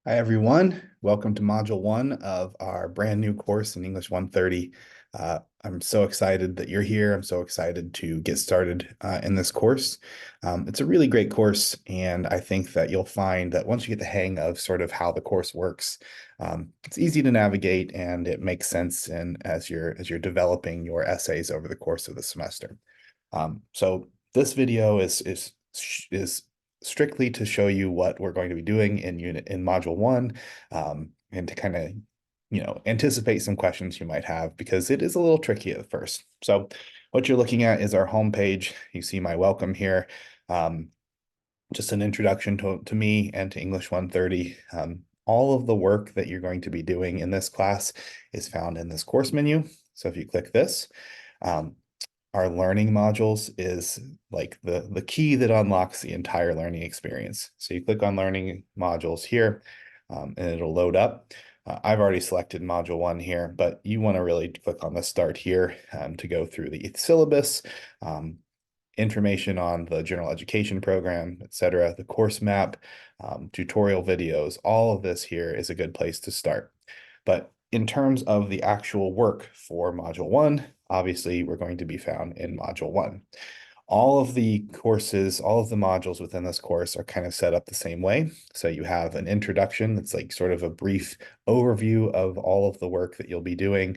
Hi, everyone. Welcome to Module 1 of our brand new course in English 130. I'm so excited that you're here. I'm so excited to get started in this course. It's a really great course, and I think that you'll find that once you get the hang of sort of how the course works, it's easy to navigate and it makes sense and as you're developing your essays over the course of the semester. So this video is strictly to show you what we're going to be doing in module 1, and to kind of anticipate some questions you might have because it is a little tricky at first. So what you're looking at is our homepage. You see my welcome here. Just an introduction to me and to English 130. All of the work that you're going to be doing in this class is found in this course menu. So if you click this, um, our learning modules is like the key that unlocks the entire learning experience. So you click on learning modules here, and it'll load up. I've already selected module 1 here, but you want to really click on the start here to go through the syllabus, information on the general education program, etc., the course map, tutorial videos. All of this here is a good place to start. But in terms of the actual work for module 1, obviously we're going to be found in module 1. All of the courses, all of the modules within this course are kind of set up the same way. So you have an introduction that's like sort of a brief overview of all of the work that you'll be doing,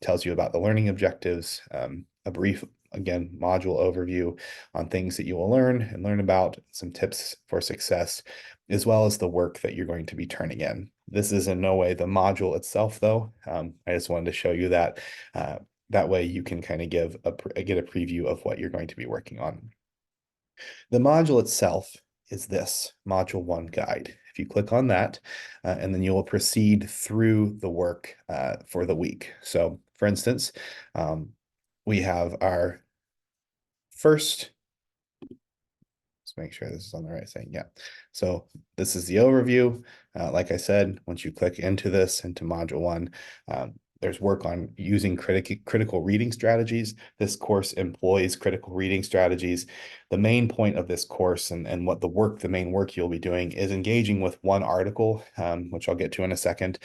tells you about the learning objectives, a brief, again, module overview on things that you will learn and learn about, some tips for success, as well as the work that you're going to be turning in. This is in no way the module itself, though. I just wanted to show you that. That way you can kind of get a preview of what you're going to be working on. The module itself is this module 1 guide. If you click on that, and then you will proceed through the work for the week. So for instance, we have our first, let's make sure this is on the right thing. Yeah. So this is the overview. Like I said, once you click into this, into module 1, there's work on using critical reading strategies. This course employs critical reading strategies. The main point of this course and what the main work you'll be doing is engaging with one article, which I'll get to in a second,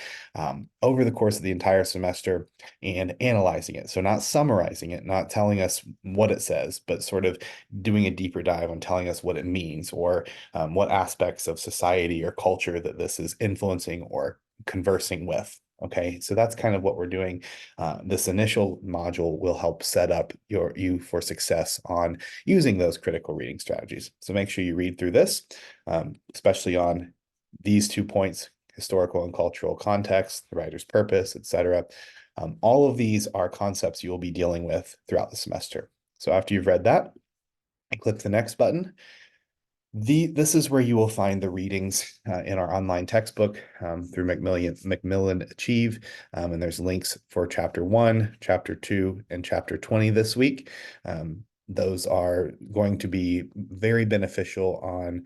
over the course of the entire semester and analyzing it. So not summarizing it, not telling us what it says, but sort of doing a deeper dive on telling us what it means or what aspects of society or culture that this is influencing or conversing with. Okay, so that's kind of what we're doing. This initial module will help set up you for success on using those critical reading strategies. So make sure you read through this, especially on these 2 points, historical and cultural context, the writer's purpose, etc. All of these are concepts you will be dealing with throughout the semester. So after you've read that, click the next button. This is where you will find the readings in our online textbook through Macmillan Achieve, and there's links for chapter 1, chapter 2, and chapter 20 this week. Those are going to be very beneficial on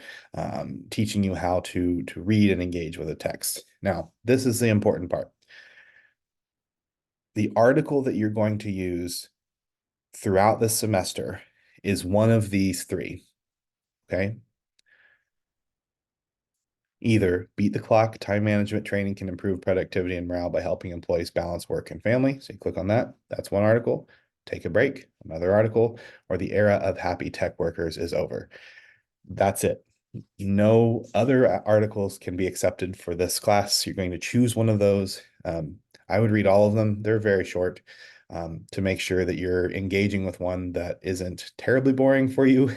teaching you how to read and engage with a text. Now, this is the important part. The article that you're going to use throughout this semester is one of these 3, okay? Either beat the clock, time management training can improve productivity and morale by helping employees balance work and family. So you click on that. That's one article. Take a break, another article, or the era of happy tech workers is over. That's it. No other articles can be accepted for this class. You're going to choose one of those. I would read all of them. They're very short, to make sure that you're engaging with one that isn't terribly boring for you,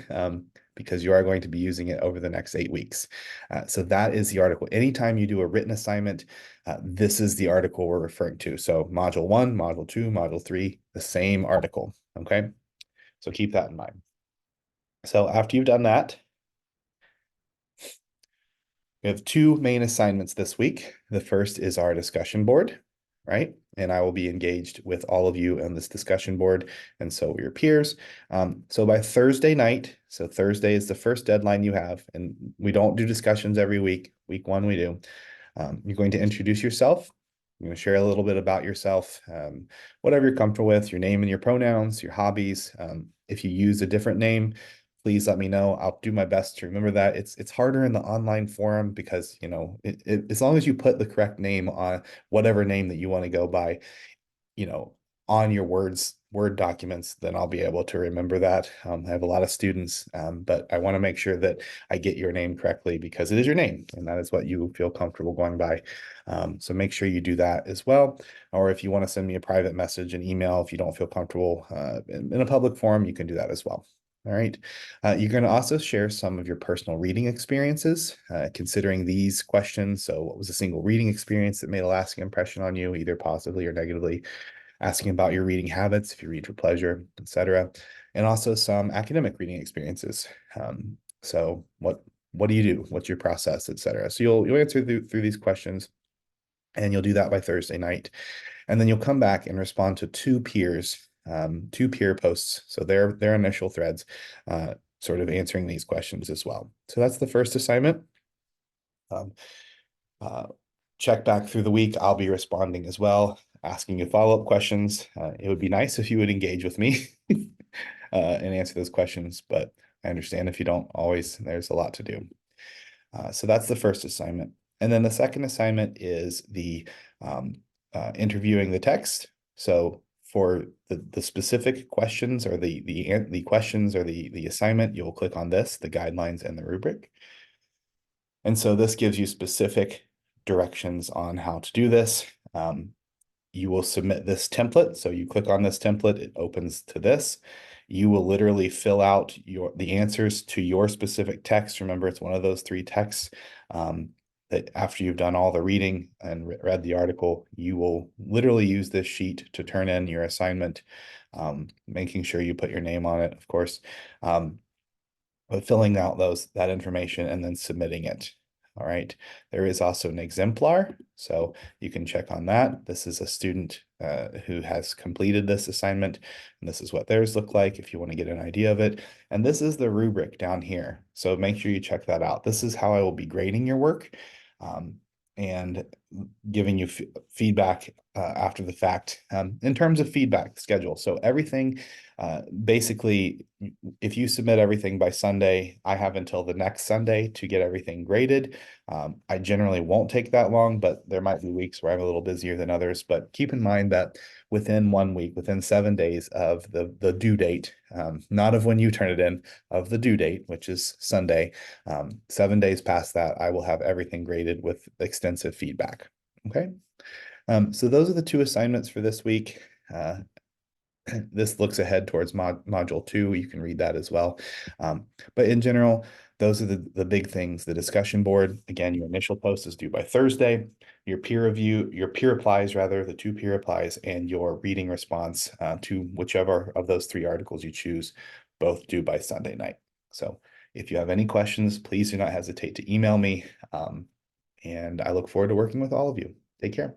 because you are going to be using it over the next 8 weeks. So that is the article. Anytime you do a written assignment, this is the article we're referring to. So module 1, module 2, module 3, the same article. Okay. So keep that in mind. So after you've done that, we have 2 main assignments this week. The first is our discussion board, right? And I will be engaged with all of you on this discussion board, and so will your peers. So by Thursday night, so Thursday is the first deadline you have, and we don't do discussions every week. Week 1 we do. You're going to introduce yourself. You're going to share a little bit about yourself, whatever you're comfortable with, your name and your pronouns, your hobbies. If you use a different name, please let me know. I'll do my best to remember that. It's harder in the online forum because, as long as you put the correct name on whatever name that you want to go by, you know, on your Word documents, then I'll be able to remember that. I have a lot of students, but I want to make sure that I get your name correctly because it is your name and that is what you feel comfortable going by. So make sure you do that as well. Or if you want to send me a private message, an email, if you don't feel comfortable in a public forum, you can do that as well. All right. You're going to also share some of your personal reading experiences, considering these questions. So what was a single reading experience that made a lasting impression on you, either positively or negatively? Asking about your reading habits, if you read for pleasure, etc., and also some academic reading experiences. So what do you do? What's your process, etc.? So you'll answer through these questions, and you'll do that by Thursday night, and then you'll come back and respond to two peer posts. So their initial threads, sort of answering these questions as well. So that's the first assignment. Um, uh, Check back through the week. I'll be responding as well, asking you follow-up questions. It would be nice if you would engage with me and answer those questions, but I understand if you don't always, there's a lot to do. So that's the first assignment. And then the second assignment is the interviewing the text. So for the specific questions or the questions or the assignment, you'll click on this, the guidelines and the rubric. And so this gives you specific directions on how to do this. You will submit this template. So you click on this template, it opens to this. You will literally fill out the answers to your specific text. Remember, it's one of those three texts that after you've done all the reading and read the article, you will literally use this sheet to turn in your assignment, making sure you put your name on it, of course. But filling out that information and then submitting it. All right. There is also an exemplar, so you can check on that. This is a student who has completed this assignment, and this is what theirs look like if you want to get an idea of it. And this is the rubric down here, so make sure you check that out. This is how I will be grading your work and giving you feedback after the fact in terms of feedback schedule. So everything, basically, if you submit everything by Sunday, I have until the next Sunday to get everything graded. I generally won't take that long, but there might be weeks where I'm a little busier than others. But keep in mind that within 1 week, within 7 days of the due date, not of when you turn it in, of the due date, which is Sunday, 7 days past that, I will have everything graded with extensive feedback. Okay. So those are the two assignments for this week. This looks ahead towards module 2. You can read that as well. But in general, those are the big things. The discussion board, again, your initial post is due by Thursday. Your peer replies, rather, the 2 peer replies, and your reading response to whichever of those 3 articles you choose, both due by Sunday night. So if you have any questions, please do not hesitate to email me. And I look forward to working with all of you. Take care.